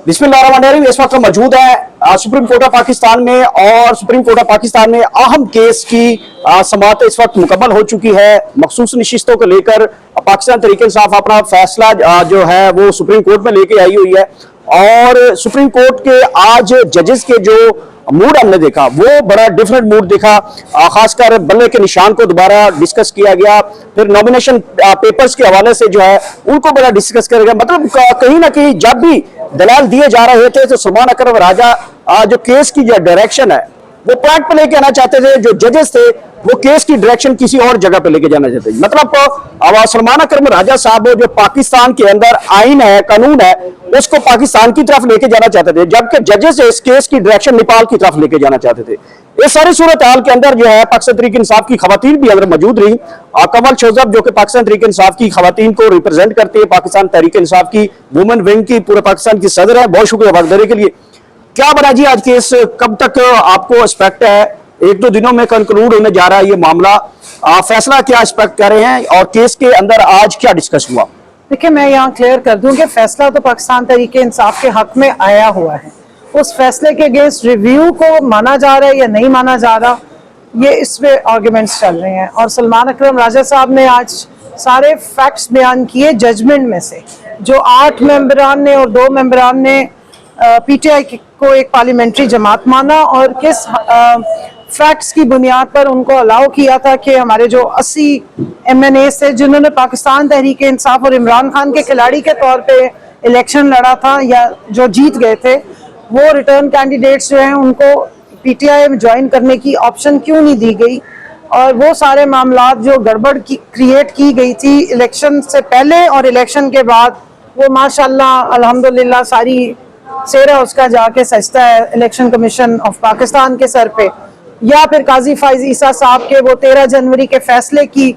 बिस्मिल्लाहिर्रहमानिर्रहीम। इस वक्त मौजूद है सुप्रीम कोर्ट ऑफ पाकिस्तान में और सुप्रीम कोर्ट ऑफ पाकिस्तान में अहम केस की समाअत इस वक्त मुकम्मल हो चुकी है। मखसूस नशिस्तों को लेकर पाकिस्तान तहरीक इंसाफ अपना फैसला जो है वो सुप्रीम कोर्ट में लेके आई हुई है और सुप्रीम कोर्ट के आज जजेस के जो मूड हमने देखा वो बड़ा डिफरेंट मूड देखा। खासकर बल्ले के निशान को दोबारा डिस्कस किया गया, फिर नॉमिनेशन पेपर्स के हवाले से जो है उनको बड़ा डिस्कस किया गया। मतलब कहीं ना कहीं जब भी दलाल दिए जा रहे थे तो सलमान अकरम राजा जो केस की जो डायरेक्शन है वो पॉइंट पे लेके आना चाहते थे, जो जजेस थे वो केस की डायरेक्शन किसी और जगह पे लेके जाना चाहते थे। मतलब सलमान अकरम राजा साहब जो पाकिस्तान के अंदर आइन है, कानून है, उसको पाकिस्तान की तरफ लेके जाना चाहते थे, जबकि जजेस इस केस की डायरेक्शन नेपाल की तरफ लेके जाना चाहते थे। इस सारी सूरत हाल के अंदर जो है पाकिस्तान तहरीक इंसाफ की खवातीन भी अंदर मौजूद रही। कमल शोजब जो कि पाकिस्तान तहरीक इंसाफ की खवातीन को रिप्रेजेंट करती है, पाकिस्तान तहरीक इंसाफ की वुमेन विंग की पूरे पाकिस्तान की सदर है, बहुत शुक्रिया वक्त देने के लिए। क्या बना जी आज केस, कब तक आपको एक्सपेक्ट है? एक दो दिनों में कंक्लूड होने जा रहा है ये मामला, फैसला क्या एक्सपेक्ट कर रहे हैं और केस के अंदर आज क्या डिस्कस हुआ? देखिए, मैं यहाँ क्लियर कर दूं कि फैसला तो पाकिस्तान तहरीक इंसाफ के हक में आया हुआ है। उस फैसले के अगेंस्ट रिव्यू को माना जा रहा है या नहीं माना जा रहा, ये इस पे आर्ग्यूमेंट्स चल रहे हैं। और सलमान अकरम राजा साहब ने आज सारे फैक्ट्स बयान किए जजमेंट में से, जो 8 मेंबरान ने और 2 मेंबरान ने पीटीआई को एक पार्लियामेंट्री जमात माना और किस फैक्ट्स की बुनियाद पर उनको अलाउ किया था कि हमारे जो 80 MNA थे जिन्होंने पाकिस्तान तहरीक इंसाफ और इमरान खान के खिलाड़ी के तौर पे इलेक्शन लड़ा था या जो जीत गए थे, वो रिटर्न कैंडिडेट्स जो हैं उनको पीटीआई में ज्वाइन करने की ऑप्शन क्यों नहीं दी गई। और वो सारे मामलात जो गड़बड़ की क्रिएट की गई थी इलेक्शन से पहले और इलेक्शन के बाद, वो माशाल्लाह अल्हम्दुलिल्लाह सारी सेरा उसका जाके सजता है इलेक्शन कमीशन ऑफ पाकिस्तान के सर पे, या फिर काजी फाइज ईसा साहब के वो 13 जनवरी के फैसले की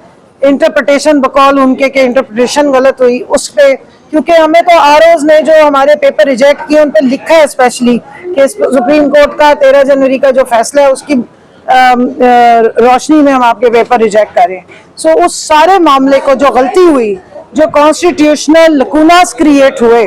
इंटरप्रिटेशन बकौल उनके के इंटरप्रिटेशन गलत हुई उस पे, क्योंकि हमें तो आरओज ने जो हमारे पेपर रिजेक्ट किए उन पे लिखा है स्पेशली कि सुप्रीम कोर्ट का 13 जनवरी का जो फैसला है उसकी रोशनी में हम आपके पेपर रिजेक्ट करें। सो उस सारे मामले को जो गलती हुई, जो कॉन्स्टिट्यूशनल लकूनास क्रिएट हुए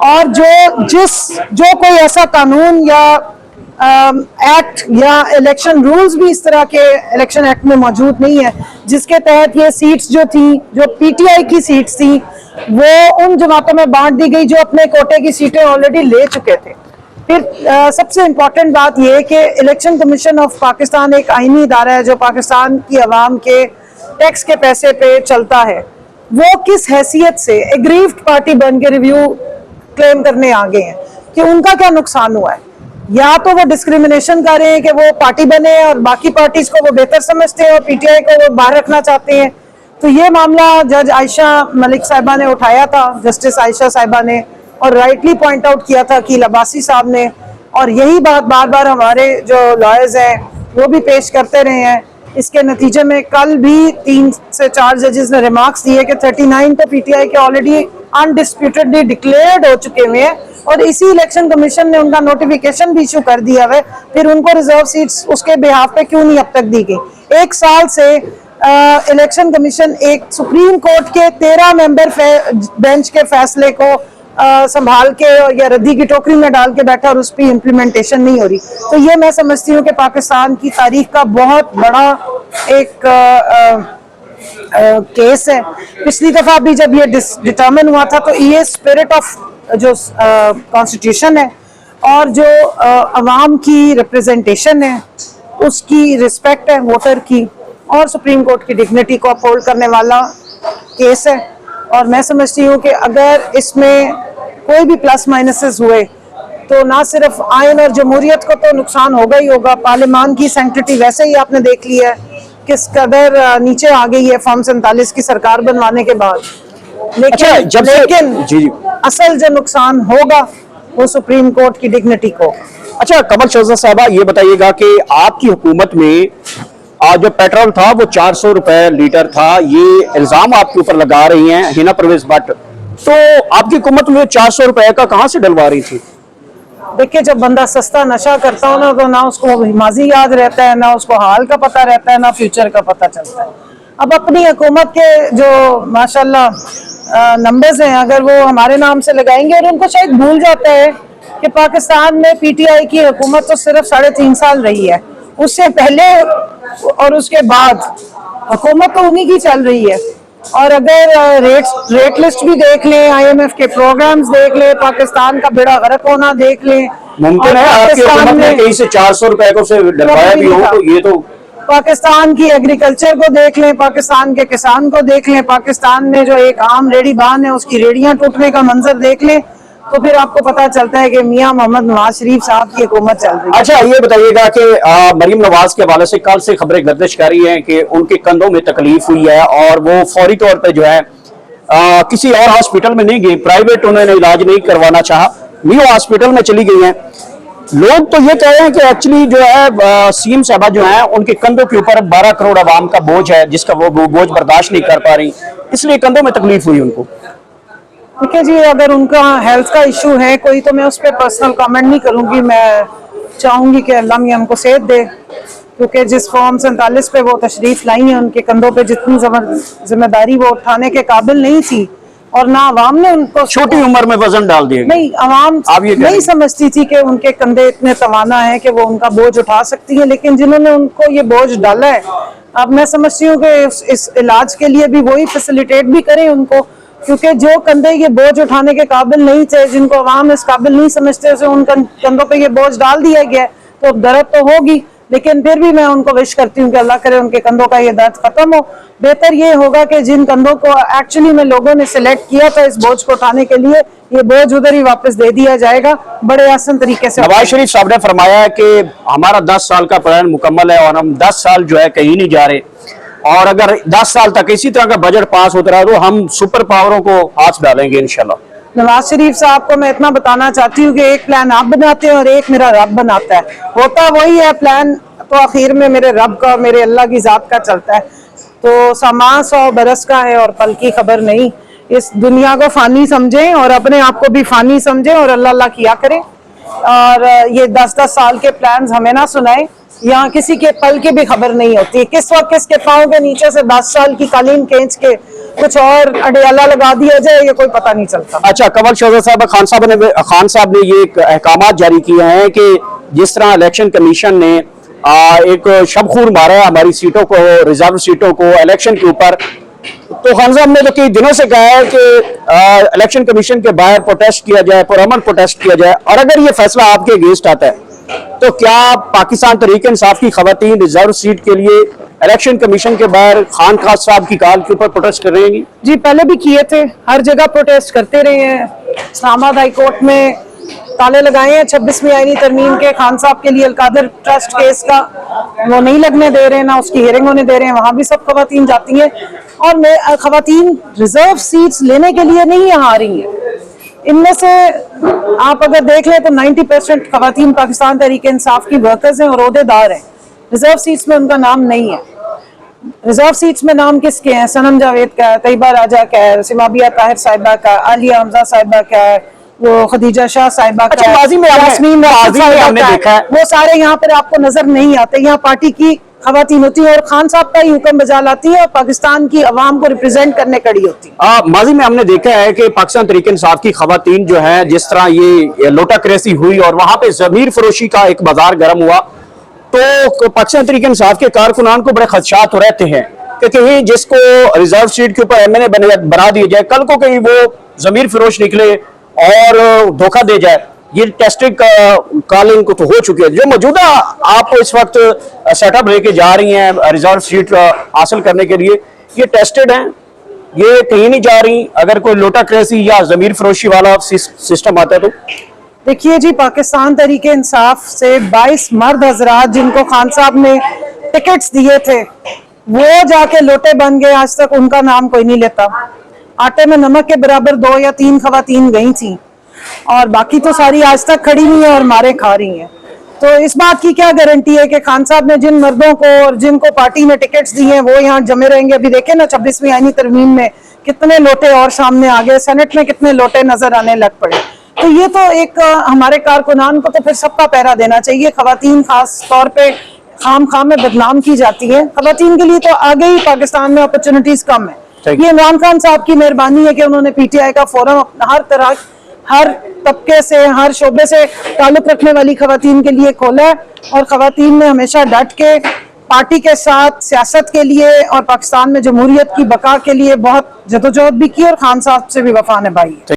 और जो कोई ऐसा कानून या एक्ट या इलेक्शन रूल्स भी इस तरह के इलेक्शन एक्ट में मौजूद नहीं है जिसके तहत ये सीट्स जो थी, जो पीटीआई की सीट्स थी, वो उन जमातों में बांट दी गई जो अपने कोटे की सीटें ऑलरेडी ले चुके थे। फिर सबसे इम्पोर्टेंट बात यह कि इलेक्शन कमीशन ऑफ पाकिस्तान एक आईनी इदारा है जो पाकिस्तान की आवाम के टैक्स के पैसे पे चलता है। वो किस हैसियत से एग्रीव्ड पार्टी बन के रिव्यू क्लेम करने आ गए हैं कि उनका क्या नुकसान हुआ है? या तो वो डिस्क्रिमिनेशन कर रहे हैं कि वो पार्टी बने और बाकी पार्टीज को वो बेहतर समझते हैं और पीटीआई को वो बाहर रखना चाहते हैं। तो ये मामला जज आयशा मलिक साहिबा ने उठाया था, जस्टिस आयशा साहिबा ने, और राइटली पॉइंट आउट किया था कि लबासी साहब ने, और यही बात बार बार हमारे जो लॉयर्स हैं वो भी पेश करते रहे हैं। इसके नतीजे में कल भी 3 से 4 जजेस ने रिमार्क्स दिए कि 39 तो पीटीआई के ऑलरेडी अनडिस्प्यूटेडली डिक्लेयर्ड हो चुके हुए हैं और इसी इलेक्शन कमीशन ने उनका नोटिफिकेशन भी इशू कर दिया है, फिर उनको रिजर्व सीट्स उसके बिहाफ पे क्यों नहीं अब तक दी गई? 1 साल से इलेक्शन कमीशन एक सुप्रीम कोर्ट के 13 मेंबर बेंच के फैसले को संभाल के या रद्दी की टोकरी में डाल के बैठा और उस पर इम्प्लीमेंटेशन नहीं हो रही। तो ये मैं समझती हूँ कि पाकिस्तान की तारीख का बहुत बड़ा एक केस है। पिछली दफा भी जब ये डिटर्मिन हुआ था तो ये स्पिरिट ऑफ जो कॉन्स्टिट्यूशन है और जो अवाम की रिप्रेजेंटेशन है उसकी रिस्पेक्ट है वोटर की और सुप्रीम कोर्ट की डिग्निटी को अपहोल्ड करने वाला केस है। और मैं समझती हूँ कि अगर इसमें कोई भी प्लस माइनसेस हुए तो ना सिर्फ आइन और जमहूरियत को तो नुकसान होगा ही होगा, पार्लियामान की सैंक्टिटी वैसे ही आपने देख ली है किस कदर नीचे आ गई है फॉर्म 47 की सरकार बनवाने के बाद। लेकिन जी असल जो नुकसान होगा वो सुप्रीम कोर्ट की डिग्निटी को। अच्छा, कमल शोजब साहबा ये बताइएगा कि आपकी हुकूमत में आज जो पेट्रोल था वो 400 रुपए लीटर था, ये इल्जाम आपके ऊपर लगा रही हैं हिना परवेज भट्ट, तो आपकी हुकूमत में 400 रुपए का कहां से डलवा रही थी? देखिए, जब बंदा सस्ता नशा करता हो ना तो ना उसको माजी याद रहता है, ना उसको हाल का पता रहता है, ना फ्यूचर का पता चलता है। अब अपनी हुकूमत के जो माशाल्लाह नंबर्स हैं, अगर वो हमारे नाम से लगाएंगे, और उनको शायद भूल जाता है कि पाकिस्तान में पीटीआई की हुकूमत तो सिर्फ 3.5 साल रही है, उससे पहले और उसके बाद हुकूमत तो उन्हीं की चल रही है। और अगर रेट लिस्ट भी देख लें, IMF के प्रोग्राम्स देख लें, पाकिस्तान का बेड़ा गर्क होना देख लें, मुमकिन है आपकी हुकूमत ने कहीं से 400 रुपए को से डलवाया भी हो, तो ये तो पाकिस्तान की एग्रीकल्चर को देख लें, पाकिस्तान के किसान को देख लें, पाकिस्तान में जो एक आम रेडी बान है उसकी रेडियां टूटने का मंजर देख लें, तो फिर आपको पता चलता है कि मियां मोहम्मद नवाज शरीफ साहब की हुकूमत चल रही है। अच्छा, ये बताइएगा कि मरीम नवाज के हवाले से कल से खबरें गर्दिश कर रही हैं कि उनके कंधों में तकलीफ हुई है और वो फौरी तौर पे जो है किसी और हॉस्पिटल में नहीं गई, प्राइवेट उन्होंने इलाज नहीं करवाना चाहा, न्यू हॉस्पिटल में चली गई हैं। लोग तो ये कह रहे हैं कि एक्चुअली जो है सीएम साहबा जो है उनके कंधों के ऊपर 12 करोड़ आवाम का बोझ है, जिसका वो बोझ बर्दाश्त नहीं कर पा रही, इसलिए कंधों में तकलीफ हुई उनको। देखिए जी, अगर उनका हेल्थ का इशू है कोई, तो मैं उस पर पर्सनल कमेंट नहीं करूंगी। मैं चाहूंगी कि अल्लाह मियां उनको सेहत दे, क्योंकि जिस फॉर्म 47 पे वो तशरीफ लाई है, उनके कंधों पे जितनी जिम्मेदारी वो उठाने के काबिल नहीं थी, और ना अवाम ने उनको छोटी उम्र में वजन डाल दिया। नहीं, अवाम नहीं समझती थी कि उनके कंधे इतने तवाना है कि वो उनका बोझ उठा सकती है, लेकिन जिन्होंने उनको ये बोझ डाला है, अब मैं समझती हूँ कि इस इलाज के लिए भी वही फैसिलिटेट भी करें उनको, क्योंकि जो कंधे ये बोझ उठाने के काबिल नहीं थे, जिनको अवाम इस काबिल नहीं समझते, उसे उन कंधों पे ये बोझ डाल दिया गया, तो दर्द तो होगी, लेकिन फिर भी मैं उनको विश करती हूँ कि अल्लाह करे उनके कंधों का ये दर्द खत्म हो। बेहतर ये होगा कि जिन कंधों को एक्चुअली में लोगों ने सिलेक्ट किया था इस बोझ को उठाने के लिए, ये बोझ उधर ही वापस दे दिया जाएगा बड़े आसान तरीके से। नवाज शरीफ साहब ने फरमाया है कि हमारा 10 साल का प्लान मुकम्मल है और हम 10 साल जो है कहीं नहीं जा रहे, और अगर 10 साल तक इसी तरह का बजट पास होता रहा तो हम सुपर पावरों को हाथ डालेंगे इंशाल्लाह। नवाज शरीफ साहब को मैं इतना बताना चाहती हूँ कि एक प्लान आप बनाते हैं और एक मेरा रब बनाता है, होता वही है, प्लान तो आखिर में मेरे रब का, मेरे अल्लाह की जात का चलता है। तो सामा 100 बरस का है और पल की खबर नहीं। इस दुनिया को फानी समझें और अपने आप को भी फानी समझें और अल्लाह अल्लाह किया करें, और ये 10-10 साल के प्लान्स हमें ना सुनाए। यहाँ किसी के पल की भी खबर नहीं होती, किस वक्त किसके पाँव के नीचे से 10 साल की कालीन खींच के कुछ और अडियाला लगा दिया जाए, ये कोई पता नहीं चलता। अच्छा, कंवल शहजाद साहब, खान साहब ने ये अहकाम जारी किए हैं कि जिस तरह इलेक्शन कमीशन ने एक शबखूर मारा है हमारी सीटों को, रिजर्व सीटों को इलेक्शन के ऊपर, तो खान साहब ने तो कई दिनों से कहा है कि इलेक्शन कमीशन के बाहर प्रोटेस्ट किया जाए, पुरअमन प्रोटेस्ट किया जाए, और अगर ये फैसला आपके अगेंस्ट आता है तो क्या पाकिस्तान तहरीक-ए-इंसाफ की खवातीन रिजर्व सीट के लिए इलेक्शन कमीशन के बाहर खान साहब की कॉल के ऊपर प्रोटेस्ट कर रहे हैं? जी, पहले भी किए थे, हर जगह प्रोटेस्ट करते रहे हैं। इस्लामाबाद हाई कोर्ट में ताले लगाए हैं 26वीं आईनी तरमीम के, खान साहब के लिए अलकादर ट्रस्ट केस का वो नहीं लगने दे रहे हैं, ना उसकी हियरिंग होने दे रहे हैं, वहां भी सब खवातीन जाती हैं। और खवातीन रिजर्व सीट्स लेने के लिए नहीं यहाँ आ रही हैं। इनमें से आप अगर देख लें तो 90% खवातीन पाकिस्तान तहरीक-ए-इंसाफ की वर्कर्स हैं और ओहदेदार हैं। रिजर्व सीट्स में उनका नाम नहीं है। रिजर्व सीट्स में नाम किसके हैं? सनम जावेद का है, तैयबा राजा का है, सिमाबिया ताहिर साहिबा का, आलिया हमजा साहिबा का है, वो खदीजा शाह साहिबा का, माजी में हमने देखा है, वो सारे यहाँ पर आपको नजर नहीं आते। यहाँ पार्टी की खवातीन होती है और खान साहब का ही हुक्म बजा लाती है और पाकिस्तान की अवाम को रिप्रेजेंट करने खड़ी होती है। माजी में हमने देखा है कि पाकिस्तान तहरीक-ए-इंसाफ की खवातीन जो है, जिस तरह ये लोटा क्रेसी हुई और वहां पे जमीर फरोशी का एक बाजार गर्म हुआ, तो पाकिस्तान तहरीक-ए-इंसाफ के कारकुनान को बड़े खदशात हो रहते हैं कि कहीं जिसको रिजर्व सीट के ऊपर MNA बना दिया जाए, कल को कहीं वो जमीर फरोश निकले और धोखा दे जाए। ये टेस्टिंग कॉलिंग को तो हो चुकी है। जो मौजूदा आप इस वक्त सेटअप लेके जा रही हैं रिजर्व सीट हासिल करने के लिए, ये टेस्टेड हैं, ये कहीं नहीं जा रही। अगर कोई लोटा क्रेसी या जमीर फरोशी वाला सिस्टम आता है तो देखिए जी, पाकिस्तान तहरीके इंसाफ से 22 मर्द हजरात जिनको खान साहब ने टिकट्स दिए थे, वो जाके लोटे बन गए। आज तक उनका नाम कोई नहीं लेता। आटे में नमक के बराबर 2 या 3 खवातीन गई थी और बाकी तो सारी आज तक खड़ी हुई है और मारे खा रही हैं। तो इस बात की क्या गारंटी है कि खान साहब ने जिन मर्दों को और जिनको पार्टी ने टिकट्स दिए हैं वो यहाँ जमे रहेंगे? अभी देखे ना 26वीं आईनी तरमीम में कितने लोटे और सामने आ गए, सेनेट में कितने लोटे नजर आने लग पड़े। तो ये तो एक हमारे कारकुनान को तो फिर सबका पहरा देना चाहिए। खवातीन खास तौर पे खाम खाम में बदनाम की जाती है। खवातीन के लिए तो आगे ही पाकिस्तान में अपॉर्चुनिटीज कम है। ये इमरान खान साहब की मेहरबानी है कि उन्होंने पीटीआई का फोरम हर तरह, हर तबके से, हर शोबे से ताल्लुक रखने वाली खवातीन के लिए खोला है, और खवातीन ने हमेशा डट के पार्टी के साथ सियासत के लिए और पाकिस्तान में जमहूरियत की बका के लिए बहुत जदोजहद भी की, और खान साहब से भी वफा निभाई है।